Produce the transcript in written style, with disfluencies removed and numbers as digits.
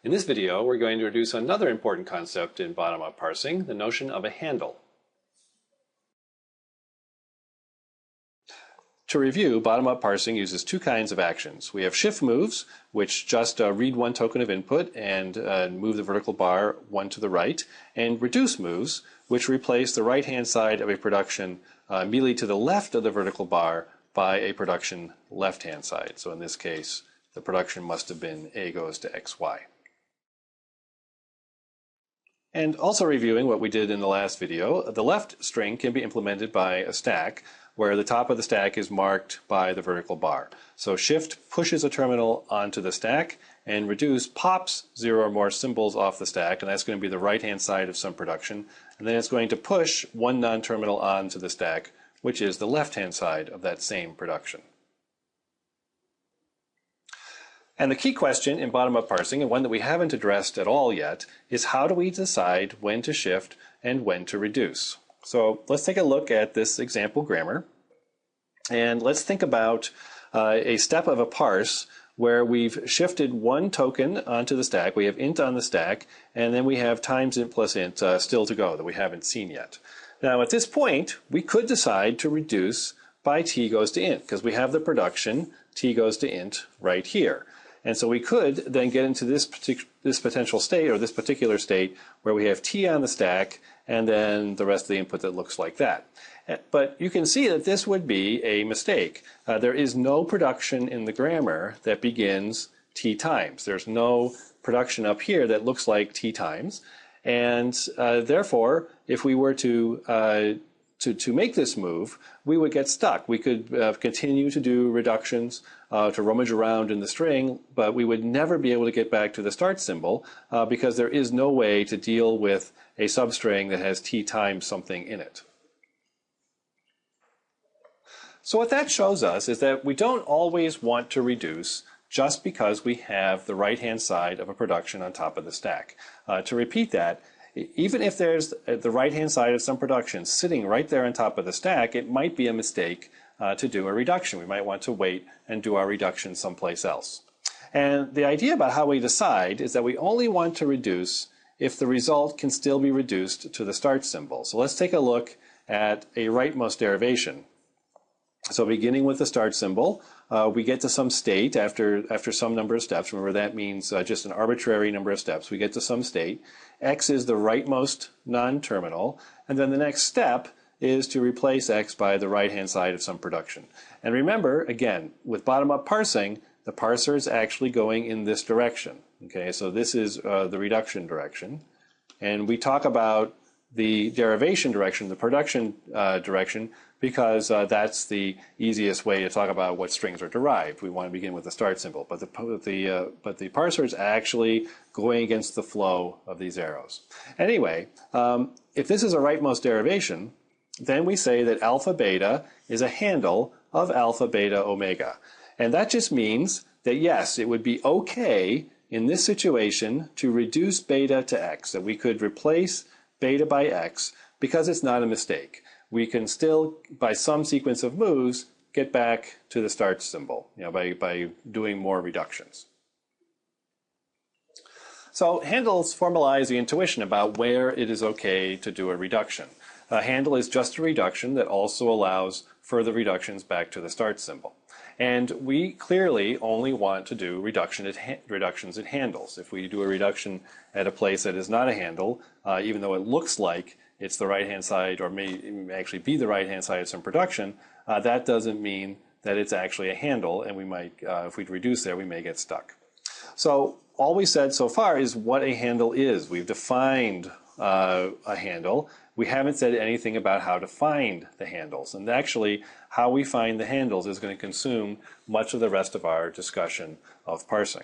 In this video, we're going to introduce another important concept in bottom-up parsing, the notion of a handle. To review, bottom-up parsing uses two kinds of actions. We have shift moves, which just read one token of input and move the vertical bar one to the right, and reduce moves, which replace the right-hand side of a production immediately to the left of the vertical bar by a production left-hand side. So in this case, the production must have been A goes to XY. And also reviewing what we did in the last video, the left string can be implemented by a stack where the top of the stack is marked by the vertical bar. So shift pushes a terminal onto the stack and reduce pops 0 or more symbols off the stack, and that's going to be the right-hand side of some production. And then it's going to push one non-terminal onto the stack, which is the left-hand side of that same production. And the key question in bottom-up parsing, and one that we haven't addressed at all yet, is how do we decide when to shift and when to reduce? So let's take a look at this example grammar, and let's think about a step of a parse where we've shifted one token onto the stack. We have int on the stack, and then we have times int plus int still to go that we haven't seen yet. Now at this point, we could decide to reduce by t goes to int, because we have the production t goes to int right here. And so we could then get into this potential state, or this particular state, where we have t on the stack and then the rest of the input that looks like that. But you can see that this would be a mistake. There is no production in the grammar that begins t times. There's no production up here that looks like t times. And therefore, if we were to make this move, we would get stuck. We could continue to do reductions, to rummage around in the string, but we would never be able to get back to the start symbol because there is no way to deal with a substring that has t times something in it. So what that shows us is that we don't always want to reduce just because we have the right-hand side of a production on top of the stack. To repeat that, even if there's the right-hand side of some production sitting right there on top of the stack, it might be a mistake to do a reduction. We might want to wait and do our reduction someplace else. And the idea about how we decide is that we only want to reduce if the result can still be reduced to the start symbol. So let's take a look at a rightmost derivation. So beginning with the start symbol, we get to some state after some number of steps. Remember, that means just an arbitrary number of steps. We get to some state. X is the rightmost non-terminal, and then the next step is to replace X by the right-hand side of some production. And remember, again, with bottom-up parsing, the parser is actually going in this direction. Okay, so this is the reduction direction. And we talk about the derivation direction, the production direction, because that's the easiest way to talk about what strings are derived. We want to begin with the start symbol, but the parser is actually going against the flow of these arrows. Anyway, if this is a rightmost derivation, then we say that alpha beta is a handle of alpha beta omega. And that just means that yes, it would be okay in this situation to reduce beta to x, that we could replace beta by x because it's not a mistake. We can still, by some sequence of moves, get back to the start symbol, by doing more reductions. So handles formalize the intuition about where it is okay to do a reduction. A handle is just a reduction that also allows further reductions back to the start symbol. And we clearly only want to do reductions at handles. If we do a reduction at a place that is not a handle, even though it looks like it's the right-hand side, or may actually be the right-hand side of some production, that doesn't mean that it's actually a handle, and we might, if we reduce there, we may get stuck. So all we said so far is what a handle is. We've defined a handle. We haven't said anything about how to find the handles. And actually, how we find the handles is going to consume much of the rest of our discussion of parsing.